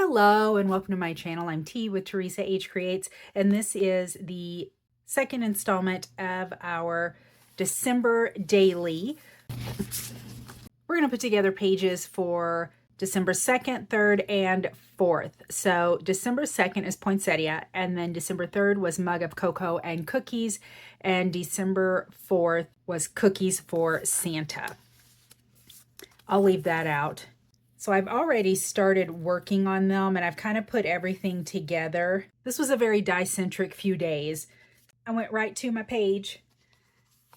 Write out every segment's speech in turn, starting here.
Hello and welcome to my channel. I'm T with Teresa H Creates, and this is the second installment of our December daily. We're going to put together pages for December 2nd, 3rd, and 4th. So December 2nd is Poinsettia, and then December 3rd was Mug of Cocoa and Cookies, and December 4th was Cookies for Santa. I'll leave that out. So I've already started working on them and I've kind of put everything together. This was a very die-centric few days. I went right to my page.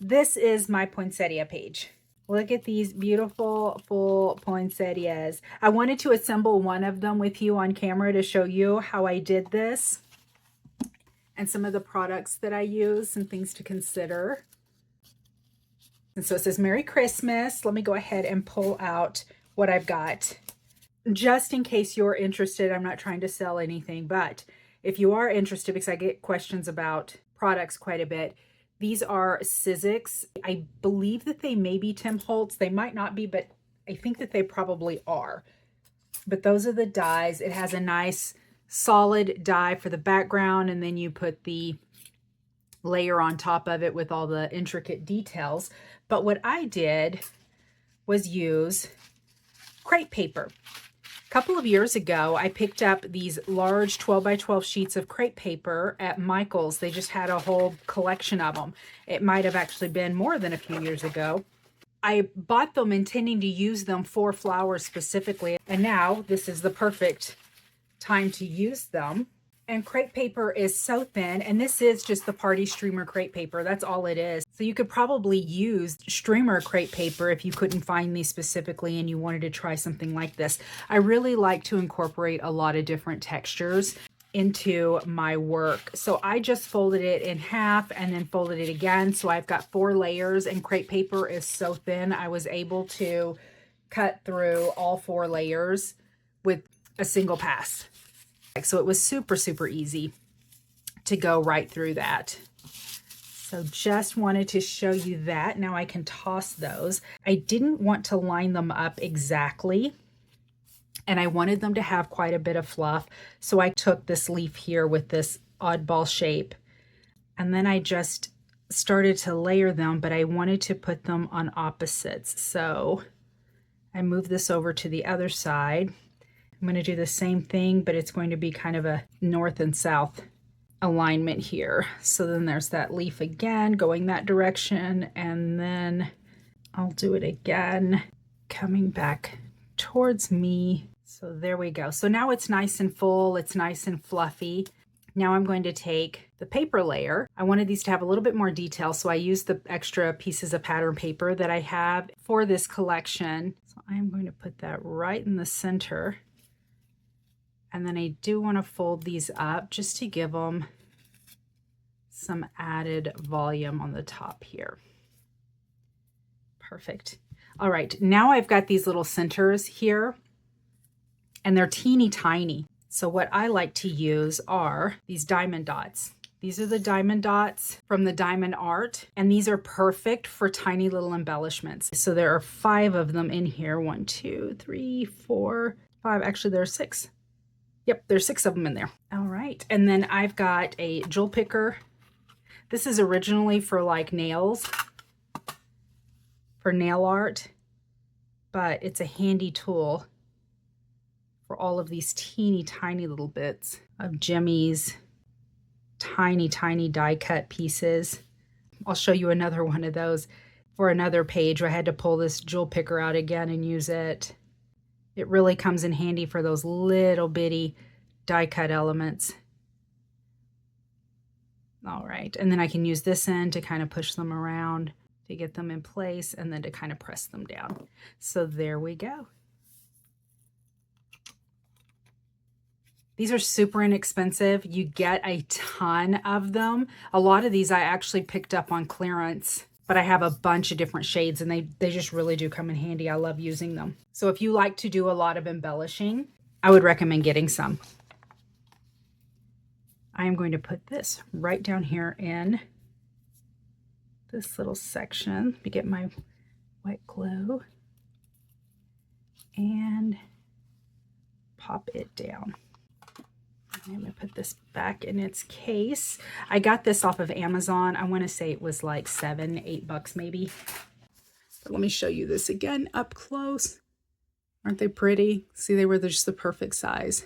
This is my poinsettia page. Look at these beautiful full poinsettias. I wanted to assemble one of them with you on camera to show you how I did this and some of the products that I use, some things to consider. And so it says Merry Christmas. Let me go ahead and pull out what I've got just in case you're interested. I'm not trying to sell anything, but if you are interested, because I get questions about products quite a bit, these are Sizzix. I believe that they may be Tim Holtz. They might not be, but I think that they probably are. But those are the dies. It has a nice solid die for the background, and then you put the layer on top of it with all the intricate details. But what I did was use crepe paper. A couple of years ago, I picked up these large 12 by 12 sheets of crepe paper at Michael's. They just had a whole collection of them. It might have actually been more than a few years ago. I bought them intending to use them for flowers specifically, and now this is the perfect time to use them. And crepe paper is so thin, and this is just the party streamer crepe paper. That's all it is. So you could probably use streamer crepe paper if you couldn't find these specifically and you wanted to try something like this. I really like to incorporate a lot of different textures into my work. So I just folded it in half and then folded it again. So I've got 4 layers, and crepe paper is so thin, I was able to cut through all 4 layers with a single pass. So it was super, super easy to go right through that. So just wanted to show you that. Now I can toss those. I didn't want to line them up exactly, and I wanted them to have quite a bit of fluff. So I took this leaf here with this oddball shape, and then I just started to layer them, but I wanted to put them on opposites. So I moved this over to the other side. I'm going to do the same thing, but it's going to be kind of a north and south alignment here. So then there's that leaf again going that direction, and then I'll do it again coming back towards me. So there we go. So now it's nice and full, it's nice and fluffy. Now I'm going to take the paper layer. I wanted these to have a little bit more detail, so I used the extra pieces of pattern paper that I have for this collection. So I'm going to put that right in the center. And then I do want to fold these up just to give them some added volume on the top here. Perfect. All right, now I've got these little centers here, and they're teeny tiny. So what I like to use are these diamond dots. These are the diamond dots from the Diamond Art, and these are perfect for tiny little embellishments. So there are 5 of them in here. 1, 2, 3, 4, 5. Actually, there are 6. Yep, there's 6 of them in there. All right, and then I've got a jewel picker. This is originally for like nails, for nail art, but it's a handy tool for all of these teeny tiny little bits of jimmies, tiny, tiny die cut pieces. I'll show you another one of those for another page. I had to pull this jewel picker out again and use it. It really comes in handy for those little bitty die cut elements. All right, and then I can use this end to kind of push them around to get them in place, and then to kind of press them down. So there we go. These are super inexpensive. You get a ton of them. A lot of these I actually picked up on clearance, but I have a bunch of different shades, and they just really do come in handy. I love using them. So if you like to do a lot of embellishing, I would recommend getting some. I am going to put this right down here in this little section. Let me get my white glue and pop it down. I'm going to put this back in its case. I got this off of Amazon. I want to say it was like $7, $8 maybe. But let me show you this again up close. Aren't they pretty? See, they were just the perfect size.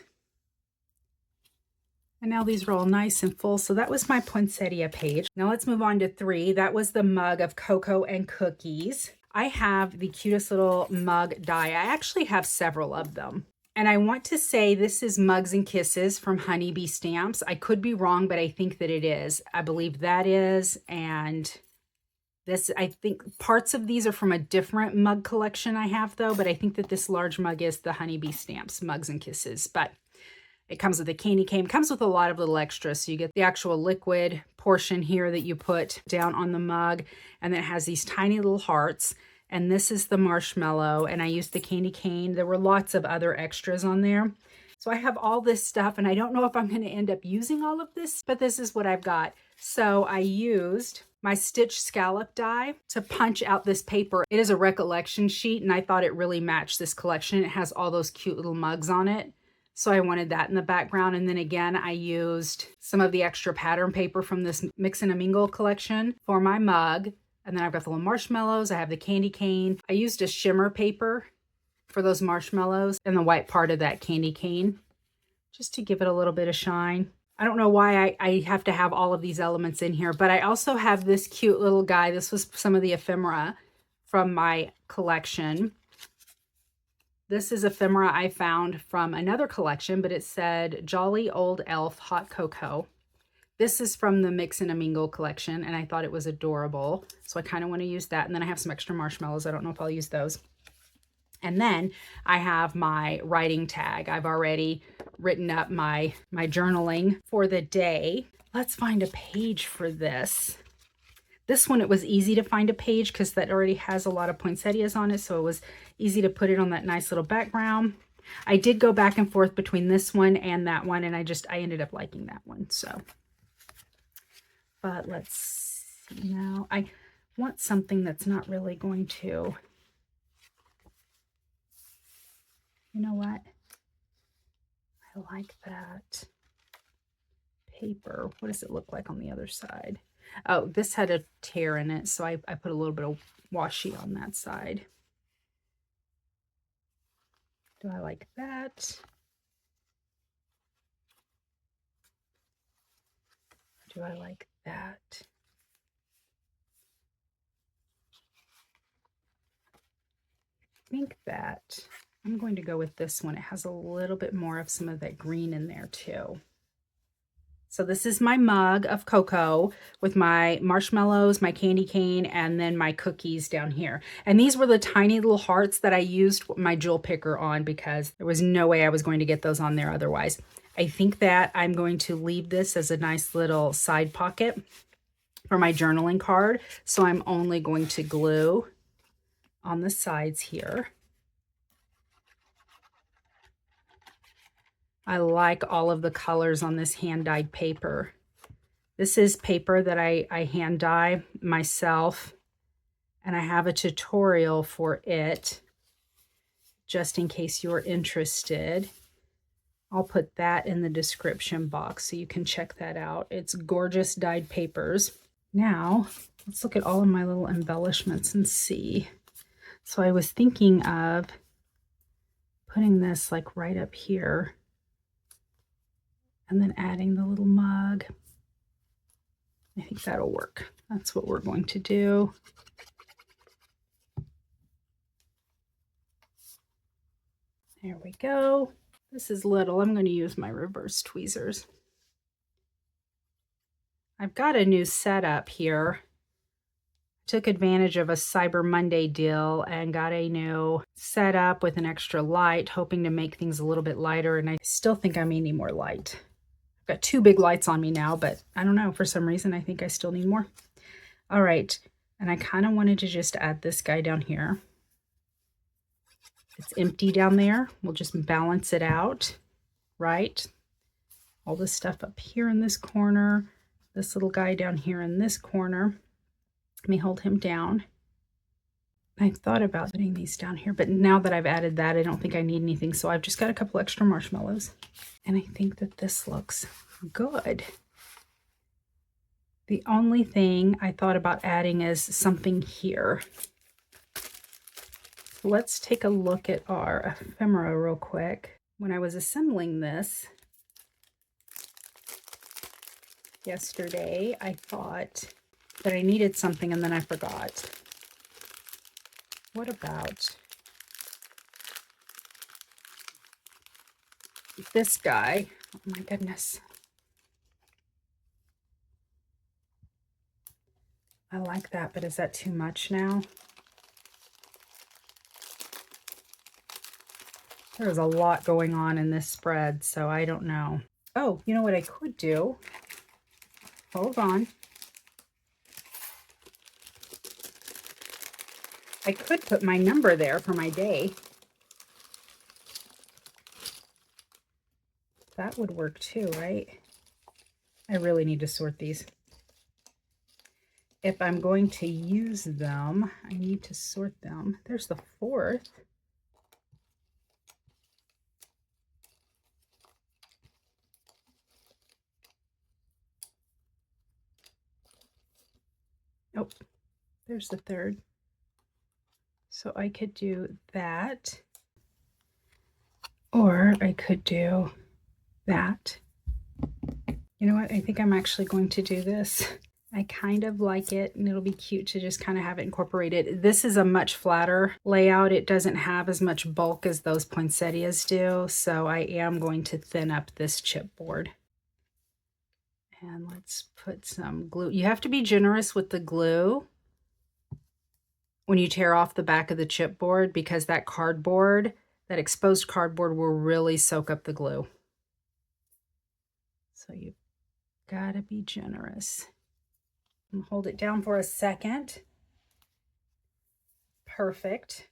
And now these are all nice and full. So that was my poinsettia page. Now let's move on to 3. That was the mug of cocoa and cookies. I have the cutest little mug die. I actually have several of them. And I want to say this is Mugs and Kisses from Honeybee Stamps. I could be wrong, but I think that it is. I believe that is. And this, I think parts of these are from a different mug collection I have though, but I think that this large mug is the Honeybee Stamps Mugs and Kisses. But it comes with a candy cane, comes with a lot of little extras. So you get the actual liquid portion here that you put down on the mug, and then it has these tiny little hearts. And this is the marshmallow, and I used the candy cane. There were lots of other extras on there. So I have all this stuff, and I don't know if I'm going to end up using all of this, but this is what I've got. So I used my stitch scallop die to punch out this paper. It is a recollection sheet, and I thought it really matched this collection. It has all those cute little mugs on it. So I wanted that in the background. And then again, I used some of the extra pattern paper from this Mix and a Mingle collection for my mug. And then I've got the little marshmallows. I have the candy cane. I used a shimmer paper for those marshmallows and the white part of that candy cane just to give it a little bit of shine. I don't know why I have to have all of these elements in here, but I also have this cute little guy. This was some of the ephemera from my collection. This is ephemera I found from another collection, but it said Jolly Old Elf Hot Cocoa. This is from the Mix and a Mingle collection, and I thought it was adorable. So I kind of want to use that. And then I have some extra marshmallows. I don't know if I'll use those. And then I have my writing tag. I've already written up my journaling for the day. Let's find a page for this. This one, it was easy to find a page because that already has a lot of poinsettias on it. So it was easy to put it on that nice little background. I did go back and forth between this one and that one, and I ended up liking that one. So. But let's see now. I want something that's not really going to, you know what? I like that paper. What does it look like on the other side? Oh, this had a tear in it, so I put a little bit of washi on that side. Do I like that? Do I like that? I think that I'm going to go with this one. It has a little bit more of some of that green in there too. So this is my mug of cocoa with my marshmallows, my candy cane, and then my cookies down here. And these were the tiny little hearts that I used my jewel picker on because there was no way I was going to get those on there otherwise. I think that I'm going to leave this as a nice little side pocket for my journaling card. So I'm only going to glue on the sides here. I like all of the colors on this hand-dyed paper. This is paper that I hand dye myself, and I have a tutorial for it, just in case you're interested. I'll put that in the description box so you can check that out. It's gorgeous dyed papers. Now, let's look at all of my little embellishments and see. So I was thinking of putting this like right up here, and then adding the little mug. I think that'll work. That's what we're going to do. There we go. This is little. I'm going to use my reverse tweezers. I've got a new setup here. Took advantage of a Cyber Monday deal and got a new setup with an extra light, hoping to make things a little bit lighter, and I still think I may need more light. I've got 2 big lights on me now, but I don't know, for some reason I think I still need more. All right, and I kind of wanted to just add this guy down here. It's empty down there. We'll just balance it out, right? All this stuff up here in this corner, this little guy down here in this corner. Let me hold him down. I thought about putting these down here, but now that I've added that, I don't think I need anything. So I've just got a couple extra marshmallows. And I think that this looks good. The only thing I thought about adding is something here. Let's take a look at our ephemera real quick. When I was assembling this yesterday, I thought that I needed something and then I forgot. What about this guy? Oh my goodness. I like that, but is that too much now? There's a lot going on in this spread, so I don't know. Oh, you know what I could do? Hold on. I could put my number there for my day. That would work too, right? I really need to sort these. If I'm going to use them, I need to sort them. There's the 4th. Oh, there's the 3rd. So I could do that, or I could do that. You know what? I think I'm actually going to do this. I kind of like it, and it'll be cute to just kind of have it incorporated. This is a much flatter layout. It doesn't have as much bulk as those poinsettias do, so I am going to thin up this chipboard. And let's put some glue. You have to be generous with the glue when you tear off the back of the chipboard, because that cardboard, that exposed cardboard, will really soak up the glue. So you've got to be generous. And hold it down for a second. Perfect.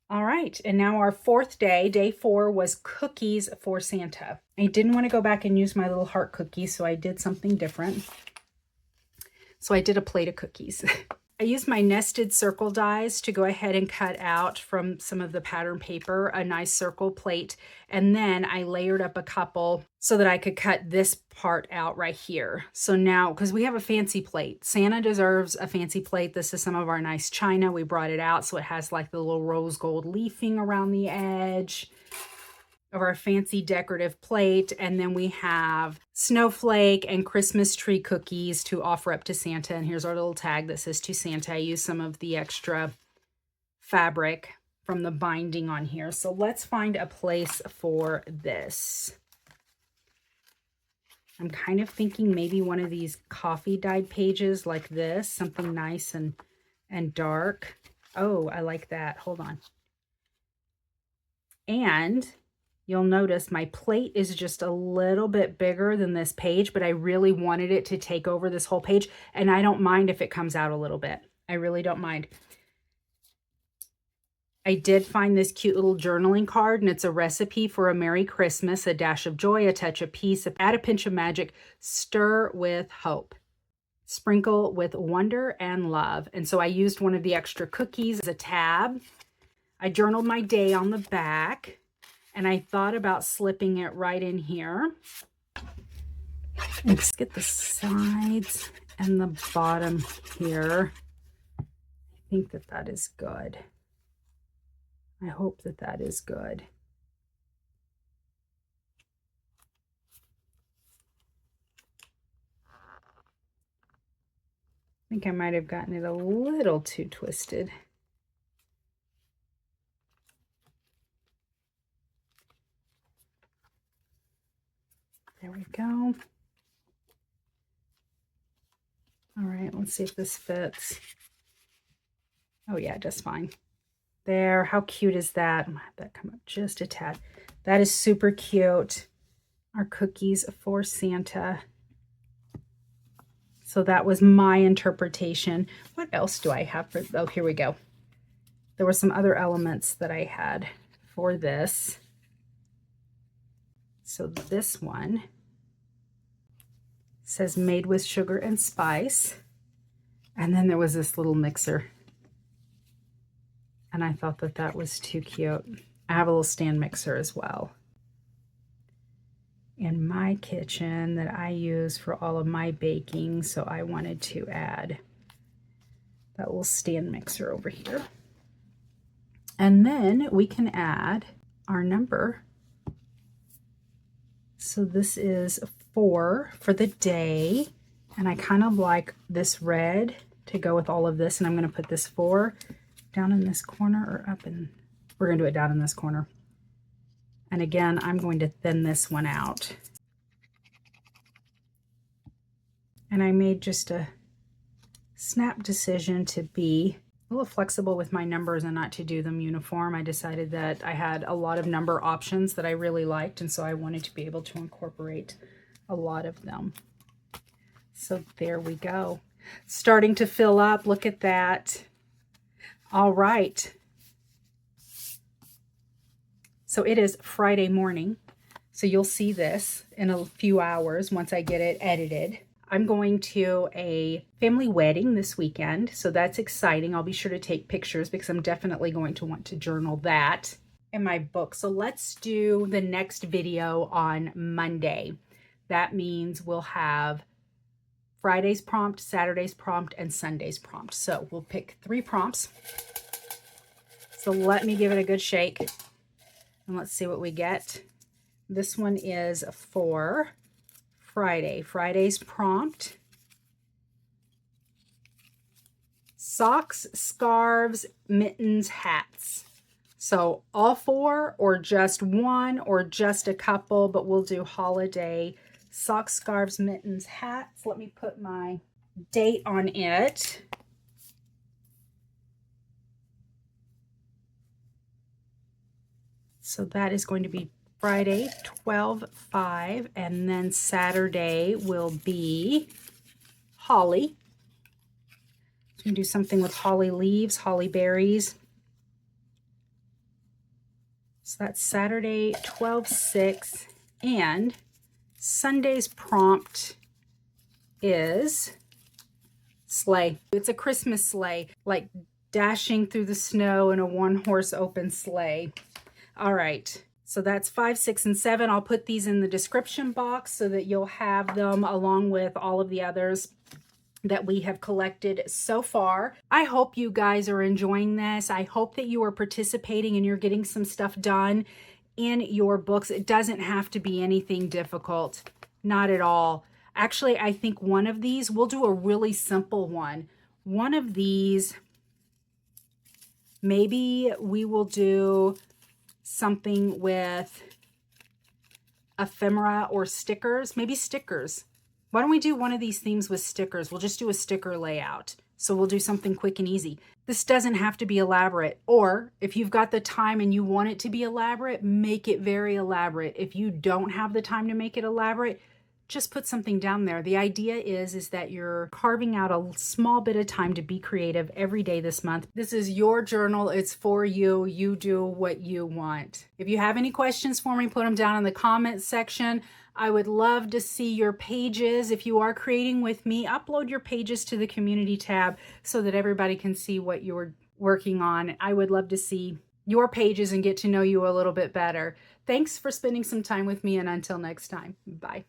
All right, and now our 4th day, day 4, was cookies for Santa. I didn't want to go back and use my little heart cookies, so I did something different. So I did a plate of cookies. I used my nested circle dies to go ahead and cut out from some of the pattern paper a nice circle plate, and then I layered up a couple so that I could cut this part out right here. So now, because we have a fancy plate, Santa deserves a fancy plate. This is some of our nice china. We brought it out so it has like the little rose gold leafing around the edge of our fancy decorative plate. And then we have snowflake and Christmas tree cookies to offer up to Santa. And here's our little tag that says to Santa. I used some of the extra fabric from the binding on here. So let's find a place for this. I'm kind of thinking maybe one of these coffee dyed pages like this, something nice and dark. Oh, I like that. Hold on. And you'll notice my plate is just a little bit bigger than this page, but I really wanted it to take over this whole page. And I don't mind if it comes out a little bit. I really don't mind. I did find this cute little journaling card, and it's a recipe for a Merry Christmas, a dash of joy, a touch of peace, add a pinch of magic, stir with hope, sprinkle with wonder and love. And so I used one of the extra cookies as a tab. I journaled my day on the back. And I thought about slipping it right in here. Let's get the sides and the bottom here. I think that that is good. I hope that that is good. I think I might have gotten it a little too twisted. There we go. All right, let's see if this fits. Oh yeah, just fine. There, how cute is that? I'm gonna have that come up just a tad. That is super cute. Our cookies for Santa. So that was my interpretation. What else do I have for, oh, here we go. There were some other elements that I had for this. So this one says made with sugar and spice. And then there was this little mixer. And I thought that that was too cute. I have a little stand mixer as well in my kitchen that I use for all of my baking. So I wanted to add that little stand mixer over here. And then we can add our number. So this is 4 for the day. And I kind of like this red to go with all of this. And I'm going to put this 4 down in this corner or up in, we're going to do it down in this corner. And again, I'm going to thin this one out. And I made just a snap decision to be a little flexible with my numbers and not to do them uniform. I decided that I had a lot of number options that I really liked, and so I wanted to be able to incorporate a lot of them. So there we go. Starting to fill up. Look at that. All right. So it is Friday morning. So you'll see this in a few hours once I get it edited. I'm going to a family wedding this weekend, so that's exciting. I'll be sure to take pictures because I'm definitely going to want to journal that in my book. So let's do the next video on Monday. That means we'll have Friday's prompt, Saturday's prompt, and Sunday's prompt. So we'll pick 3 prompts. So let me give it a good shake and let's see what we get. This one is for Friday. Friday's prompt: socks, scarves, mittens, hats. So all 4 or just 1 or just a couple, but we'll do holiday socks, scarves, mittens, hats. Let me put my date on it. So that is going to be Friday, 12/5, and then Saturday will be holly. So we can do something with holly leaves, holly berries. So that's Saturday, 12/6, and Sunday's prompt is sleigh. It's a Christmas sleigh, like dashing through the snow in a 1-horse open sleigh. All right. So that's 5, 6, and 7. I'll put these in the description box so that you'll have them along with all of the others that we have collected so far. I hope you guys are enjoying this. I hope that you are participating and you're getting some stuff done in your books. It doesn't have to be anything difficult. Not at all. Actually, I think one of these, we'll do a really simple one. One of these, maybe we will do something with ephemera or stickers, maybe stickers. Why don't we do one of these themes with stickers? We'll just do a sticker layout. So we'll do something quick and easy. This doesn't have to be elaborate. Or if you've got the time and you want it to be elaborate, make it very elaborate. If you don't have the time to make it elaborate, just put something down there. The idea is that you're carving out a small bit of time to be creative every day this month. This is your journal. It's for you. You do what you want. If you have any questions for me, put them down in the comments section. I would love to see your pages. If you are creating with me, upload your pages to the community tab so that everybody can see what you're working on. I would love to see your pages and get to know you a little bit better. Thanks for spending some time with me, and until next time, bye.